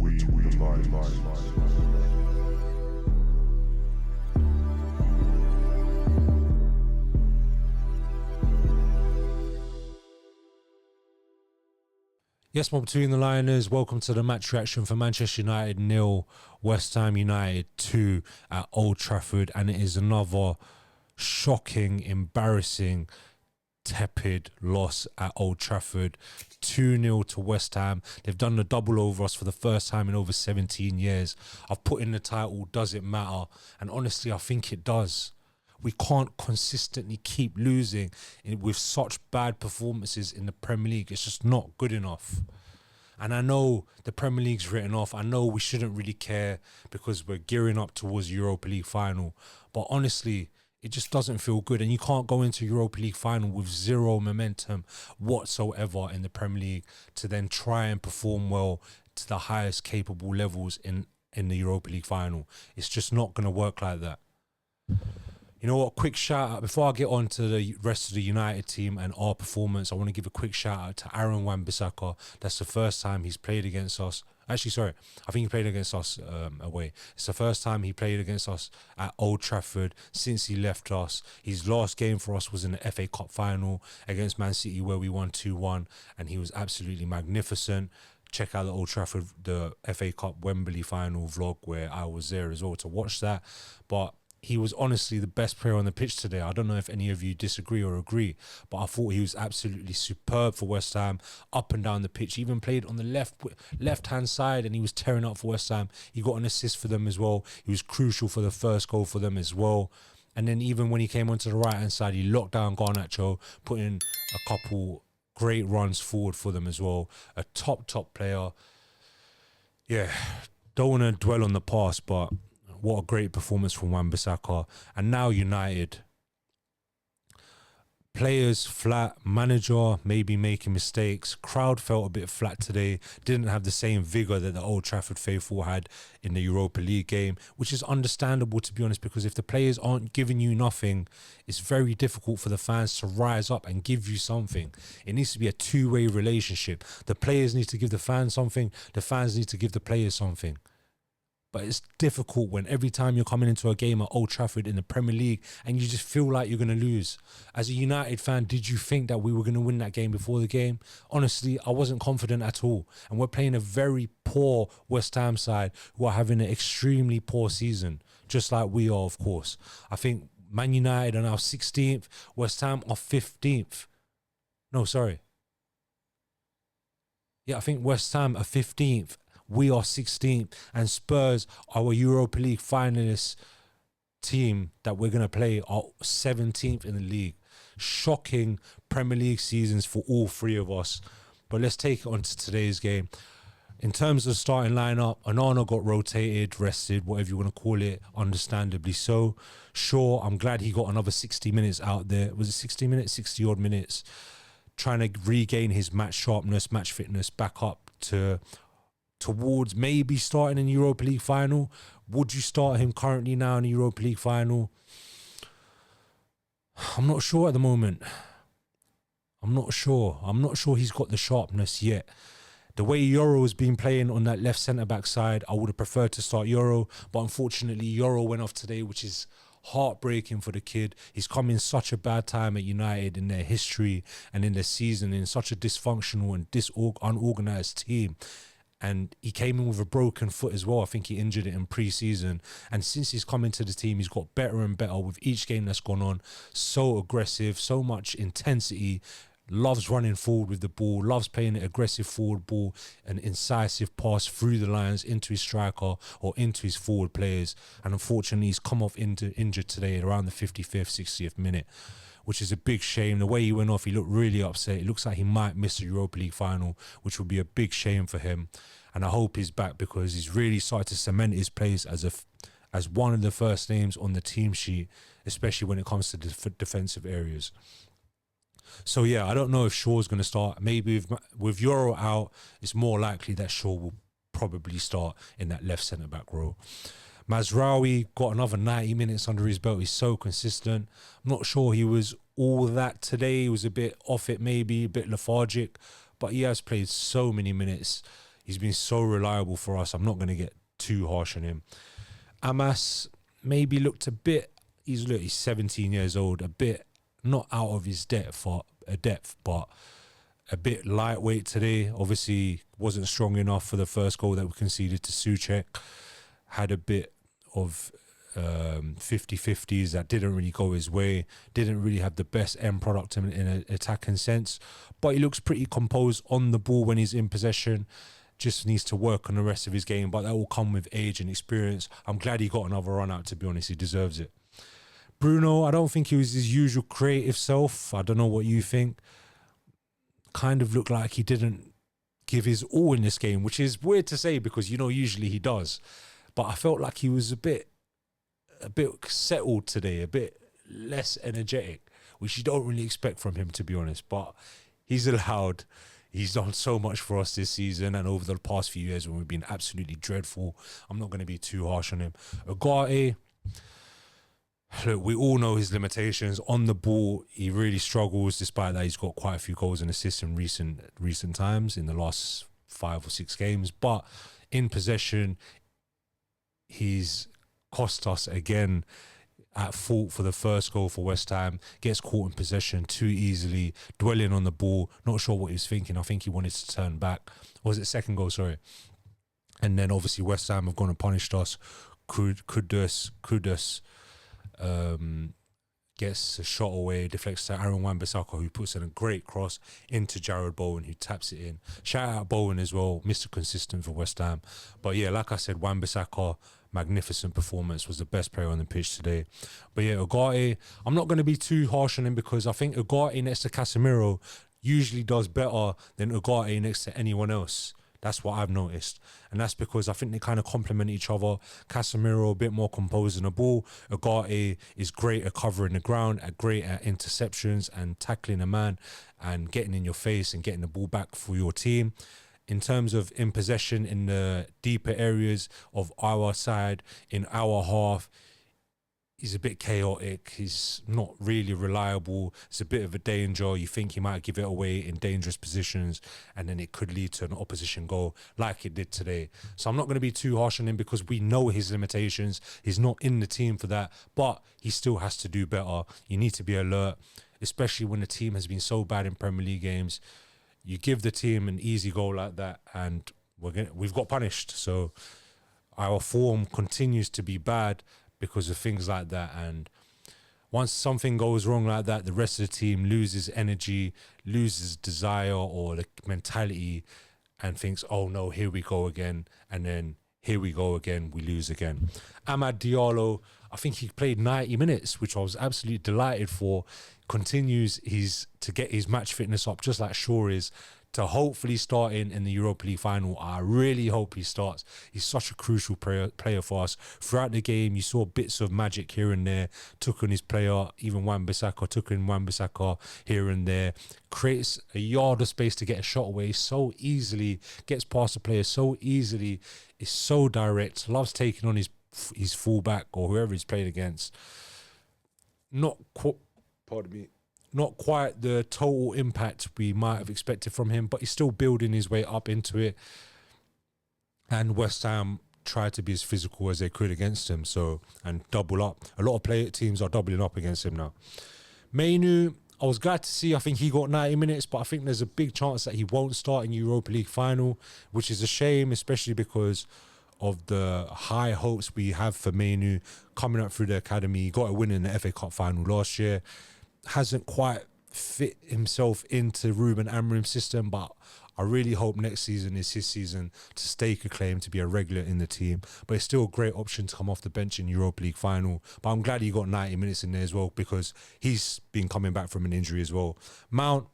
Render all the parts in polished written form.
Between the lines. Yes, my Between the Liners, welcome to the match reaction for Manchester United 0, West Ham United 2 at Old Trafford, and it is another shocking, embarrassing, tepid loss at Old Trafford. 2-0 to West Ham. They've done the double over us for the first time in over 17 years. I've put in the title, does it matter? And honestly, I think it does. We can't consistently keep losing with such bad performances in the Premier League. It's just not good enough. And I know the Premier League's written off. I know we shouldn't really care because we're gearing up towards Europa League final. But honestly, it just doesn't feel good. And you can't go into Europa League final with zero momentum whatsoever in the Premier League to then try and perform well to the highest capable levels in the Europa League final. It's just not going to work like that. You know what, quick shout out, before I get on to the rest of the United team and our performance, I want to give a quick shout out to Wan Bisakka. That's the first time he's played against us. Actually, sorry, I think he played against us away. It's the first time he played against us at Old Trafford since he left us. His last game for us was in the FA Cup final against Man City where we won 2-1, and he was absolutely magnificent. Check out the Old Trafford, the FA Cup Wembley final vlog where I was there as well to watch that. But he was honestly the best player on the pitch today. I don't know if any of you disagree or agree, but I thought he was absolutely superb for West Ham, up and down the pitch. He even played on the left-hand side and he was tearing up for West Ham. He got an assist for them as well. He was crucial for the first goal for them as well. And then even when he came onto the right-hand side, he locked down Garnacho, put in a couple great runs forward for them as well. A top player. Yeah, don't want to dwell on the past, but what a great performance from Wan Bisakka. And now United. Players flat, manager maybe making mistakes. Crowd felt a bit flat today. Didn't have the same vigour that the Old Trafford faithful had in the Europa League game, which is understandable, to be honest, because if the players aren't giving you nothing, it's very difficult for the fans to rise up and give you something. It needs to be a two-way relationship. The players need to give the fans something. The fans need to give the players something. But it's difficult when every time you're coming into a game at Old Trafford in the Premier League and you just feel like you're going to lose. As a United fan, did you think that we were going to win that game before the game? Honestly, I wasn't confident at all. And we're playing a very poor West Ham side who are having an extremely poor season, just like we are, of course. I think Man United are now 16th, West Ham are 15th. No, sorry. Yeah, I think West Ham are 15th. We are 16th, and Spurs, our Europa League finalists team that we're going to play, are 17th in the league. Shocking Premier League seasons for all three of us. But let's take it on to today's game. In terms of the starting lineup, Onana got rotated, rested, whatever you want to call it, understandably so. Sure, I'm glad he got another 60 minutes out there. Was it 60 minutes? 60 odd minutes. Trying to regain his match sharpness, match fitness back up towards maybe starting in Europa League final. Would you start him currently now in the Europa League final? I'm not sure at the moment. I'm not sure he's got the sharpness yet. The way Yoro's been playing on that left centre-back side, I would have preferred to start Yoro, but unfortunately Yoro went off today, which is heartbreaking for the kid. He's come in such a bad time at United in their history and in their season, in such a dysfunctional and unorganised team. And he came in with a broken foot as well. I think he injured it in pre-season. And since he's come into the team, he's got better and better with each game that's gone on. So aggressive, so much intensity. Loves running forward with the ball. Loves playing an aggressive forward ball. An incisive pass through the lines into his striker or into his forward players. And unfortunately, he's come off injured today at around the 55th, 60th minute, which is a big shame. The way he went off, he looked really upset. It looks like he might miss the Europa League final, which would be a big shame for him. And I hope he's back because he's really started to cement his place as one of the first names on the team sheet, especially when it comes to defensive areas. So yeah, I don't know if Shaw's going to start. Maybe with Euro out, it's more likely that Shaw will probably start in that left centre-back role. Mazraoui got another 90 minutes under his belt. He's so consistent. I'm not sure he was all that today. He was a bit off it maybe, a bit lethargic, but he has played so many minutes. He's been so reliable for us. I'm not going to get too harsh on him. Amas maybe looked a bit, he's 17 years old, a bit not out of his depth, but a bit lightweight today. Obviously wasn't strong enough for the first goal that we conceded to Souček. Had a bit of 50-50s that didn't really go his way, didn't really have the best end product in an attacking sense, but he looks pretty composed on the ball when he's in possession. Just needs to work on the rest of his game, but that will come with age and experience. I'm glad he got another run out, to be honest. He deserves it. Bruno, I don't think he was his usual creative self. I don't know what you think. Kind of looked like he didn't give his all in this game, which is weird to say because, usually he does. But I felt like he was a bit settled today, a bit less energetic, which you don't really expect from him, to be honest. But he's allowed. He's done so much for us this season and over the past few years when we've been absolutely dreadful. I'm not going to be too harsh on him. Ugarte, look, we all know his limitations. On the ball, he really struggles, despite that he's got quite a few goals and assists in recent times, in the last 5 or 6 games. But in possession, he's cost us again. At fault for the first goal for West Ham, gets caught in possession too easily, dwelling on the ball, not sure what he was thinking. I think he wanted to turn back. Or was it second goal? Sorry. And then obviously West Ham have gone and punished us. Kudus gets a shot away, deflects to Aaron Wan Bisakka, who puts in a great cross into Jared Bowen, who taps it in. Shout out Bowen as well, Mr. Consistent for West Ham. But yeah, like I said, Wan Bisakka, magnificent performance, was the best player on the pitch today. But yeah, Ugarte, I'm not going to be too harsh on him because I think Ugarte next to Casemiro usually does better than Ugarte next to anyone else. That's what I've noticed. And that's because I think they kind of complement each other. Casemiro a bit more composed in the ball. Ugarte is great at covering the ground, great at interceptions and tackling a man and getting in your face and getting the ball back for your team. In terms of in possession in the deeper areas of our side, in our half, he's a bit chaotic. He's not really reliable. It's a bit of a danger. You think he might give it away in dangerous positions and then it could lead to an opposition goal like it did today. So I'm not going to be too harsh on him because we know his limitations. He's not in the team for that, but he still has to do better. You need to be alert, especially when the team has been so bad in Premier League games. You give the team an easy goal like that and we've got punished. So our form continues to be bad because of things like that. And once something goes wrong like that, the rest of the team loses energy, loses desire or the mentality and thinks, oh no, here we go again. And then here we go again, we lose again. Amad Diallo, I think he played 90 minutes, which I was absolutely delighted for. Continues to get his match fitness up, just like Shaw is, to hopefully start in the Europa League final. I really hope he starts. He's such a crucial player for us. Throughout the game, you saw bits of magic here and there. Took on his player, even Wan Bisakka, took in Wan Bisakka here and there. Creates a yard of space to get a shot away so easily. Gets past the player so easily. Is so direct. Loves taking on his fullback or whoever he's played against. Not quite the total impact we might have expected from him, but he's still building his way up into it. And West Ham tried to be as physical as they could against him, and double up. A lot of teams are doubling up against him now. Mainu, I was glad to see. I think he got 90 minutes, but I think there's a big chance that he won't start in Europa League final, which is a shame, especially because of the high hopes we have for Mainu coming up through the academy. He got a win in the FA Cup final last year. Hasn't quite fit himself into Ruben Amorim's system, but I really hope next season is his season to stake a claim to be a regular in the team. But it's still a great option to come off the bench in Europa League final. But I'm glad he got 90 minutes in there as well because he's been coming back from an injury as well. Mount,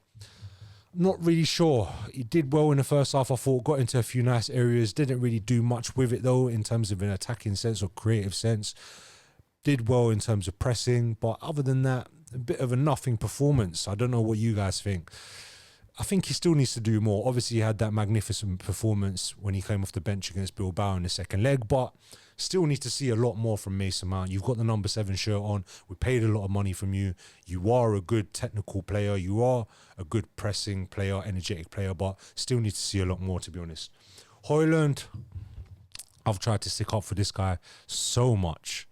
not really sure. He did well in the first half, I thought, got into a few nice areas, didn't really do much with it though in terms of an attacking sense or creative sense. Did well in terms of pressing, but other than that, a bit of a nothing performance. I don't know what you guys think. I think he still needs to do more. Obviously, he had that magnificent performance when he came off the bench against Bilbao in the second leg, but still need to see a lot more from Mason Mount. You've got the number 7 shirt on. We paid a lot of money from you. You are a good technical player. You are a good pressing player, energetic player, but still need to see a lot more, to be honest. Højlund, I've tried to stick up for this guy so much,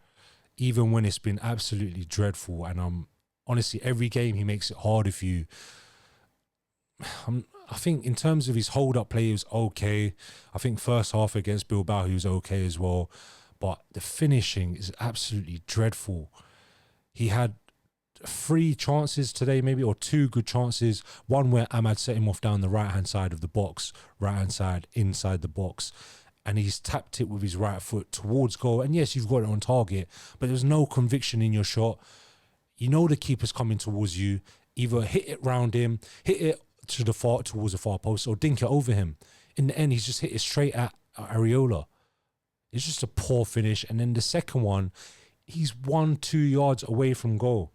even when it's been absolutely dreadful. And honestly, every game he makes it harder for you. I think in terms of his hold-up play, he was okay. I think first half against Bilbao, he was okay as well. But the finishing is absolutely dreadful. He had 3 chances today, maybe, or 2 good chances. One where Ahmad set him off down the right-hand side of the box, right-hand side, inside the box. And he's tapped it with his right foot towards goal. And yes, you've got it on target, but there's no conviction in your shot. You know the keeper's coming towards you. Either hit it round him, hit it towards the far post, or dink it over him. In the end, he's just hit it straight at Areola. It's just a poor finish. And then the second one, he's 1-2 yards away from goal.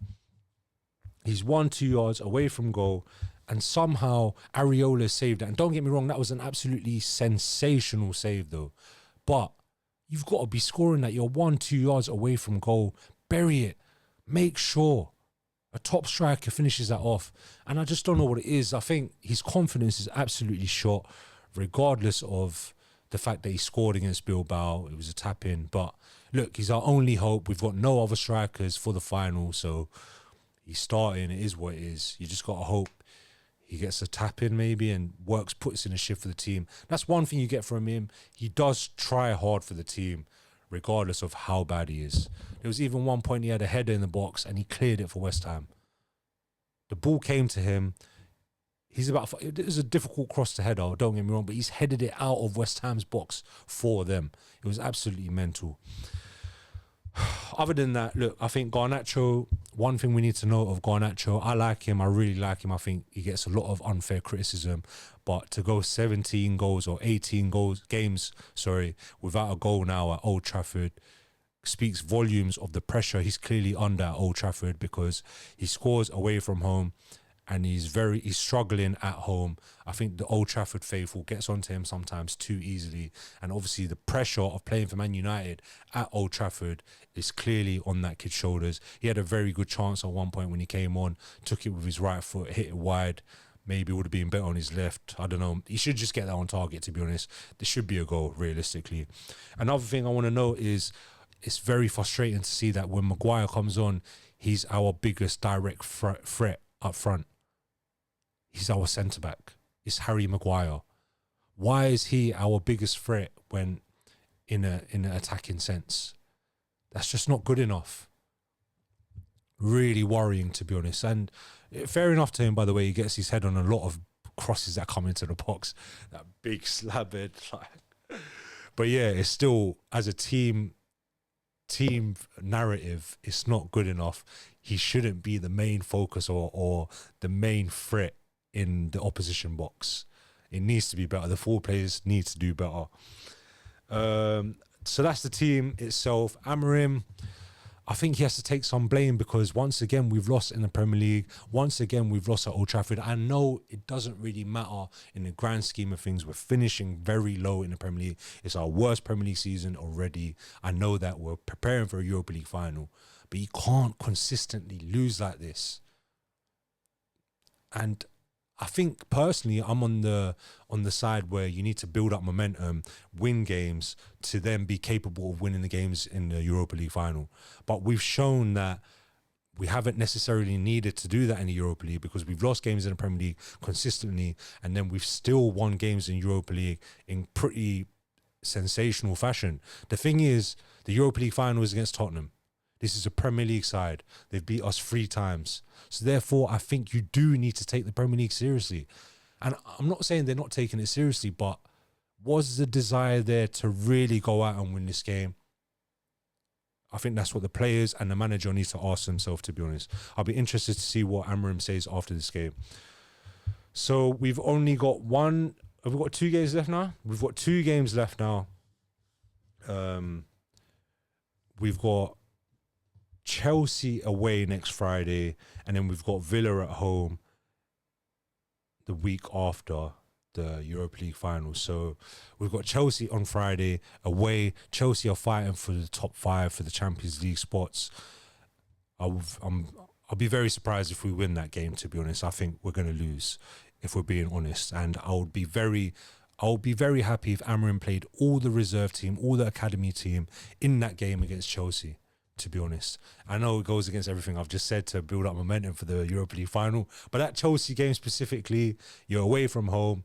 He's 1-2 yards away from goal, and somehow Areola saved it. And don't get me wrong, that was an absolutely sensational save though. But you've got to be scoring that. You're 1-2 yards away from goal. Bury it. Make sure a top striker finishes that off. And I just don't know what it is. I think his confidence is absolutely shot, regardless of the fact that he scored against Bilbao. It was a tap-in. But look, he's our only hope. We've got no other strikers for the final, so he's starting. It is what it is. You just got to hope he gets a tap-in maybe and puts in a shift for the team. That's one thing you get from him. He does try hard for the team, regardless of how bad he is. There was even one point he had a header in the box and he cleared it for West Ham. The ball came to him. It was a difficult cross to header, don't get me wrong, but he's headed it out of West Ham's box for them. It was absolutely mental. Other than that, look, I think Garnacho, one thing we need to know of Garnacho, I like him, I really like him. I think he gets a lot of unfair criticism, but to go 17 goals or 18 games without a goal now at Old Trafford speaks volumes of the pressure he's clearly under at Old Trafford, because he scores away from home and he's struggling at home. I think the Old Trafford faithful gets onto him sometimes too easily, and obviously the pressure of playing for Man United at Old Trafford is clearly on that kid's shoulders. He had a very good chance at one point when he came on, took it with his right foot, hit it wide. Maybe it would have been better on his left. I don't know. He should just get that on target, to be honest. There should be a goal, realistically. Another thing I want to note is it's very frustrating to see that when Maguire comes on, he's our biggest direct threat up front. He's our centre-back. It's Harry Maguire. Why is he our biggest threat when in an attacking sense? That's just not good enough. Really worrying, to be honest. And fair enough to him, by the way. He gets his head on a lot of crosses that come into the box. That big slab head. But yeah, it's still, as a team narrative, it's not good enough. He shouldn't be the main focus or the main threat in the opposition box. It needs to be better. The 4 players need to do better. So that's the team itself. Amorim, I think he has to take some blame, because once again we've lost in the Premier League. Once again we've lost at Old Trafford. I know it doesn't really matter in the grand scheme of things. We're finishing very low in the Premier League. It's our worst Premier League season already. I know that. We're preparing for a Europa League final, but you can't consistently lose like this. And I think personally, I'm on the side where you need to build up momentum, win games to then be capable of winning the games in the Europa League final. But we've shown that we haven't necessarily needed to do that in the Europa League, because we've lost games in the Premier League consistently, and then we've still won games in Europa League in pretty sensational fashion. The thing is, the Europa League final is against Tottenham. This is a Premier League side. They've beat us 3 times. So therefore, I think you do need to take the Premier League seriously. And I'm not saying they're not taking it seriously, but was the desire there to really go out and win this game? I think that's what the players and the manager need to ask themselves, to be honest. I'll be interested to see what Amorim says after this game. So we've only got have we got 2 games left now? We've got 2 games left now. We've got Chelsea away next Friday, and then we've got Villa at home the week after the Europa League final. So we've got Chelsea on Friday away. Chelsea are fighting for the top 5 for the Champions League spots. I'll be very surprised if we win that game, to be honest. I think we're going to lose, if we're being honest. And I would be very I'll be very happy if Amorim played all the reserve team, all the academy team in that game against Chelsea, to be honest. I know it goes against everything I've just said to build up momentum for the Europa League final, but that Chelsea game specifically, you're away from home.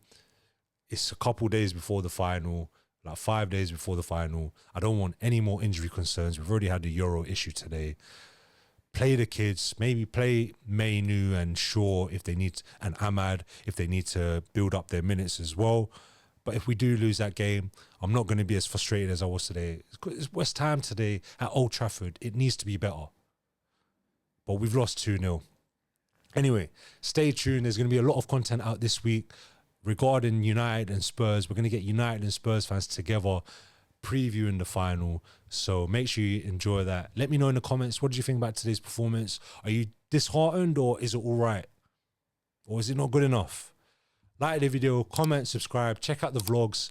It's a couple days before the final, like 5 days before the final. I don't want any more injury concerns. We've already had the Euro issue today. Play the kids, maybe play Mainu and Shaw if they need, and Ahmad if they need to build up their minutes as well. But if we do lose that game, I'm not going to be as frustrated as I was today. It's West Ham today at Old Trafford. It needs to be better. But we've lost 2-0. Anyway, stay tuned. There's going to be a lot of content out this week regarding United and Spurs. We're going to get United and Spurs fans together previewing the final. So make sure you enjoy that. Let me know in the comments, what did you think about today's performance? Are you disheartened, or is it all right? Or is it not good enough? Like the video, comment, subscribe, check out the vlogs.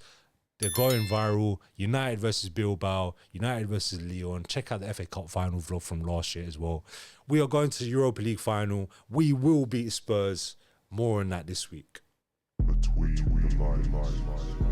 They're going viral. United versus Bilbao, United versus Lyon. Check out the FA Cup final vlog from last year as well. We are going to the Europa League final. We will beat Spurs. More on that this week. Between the lines.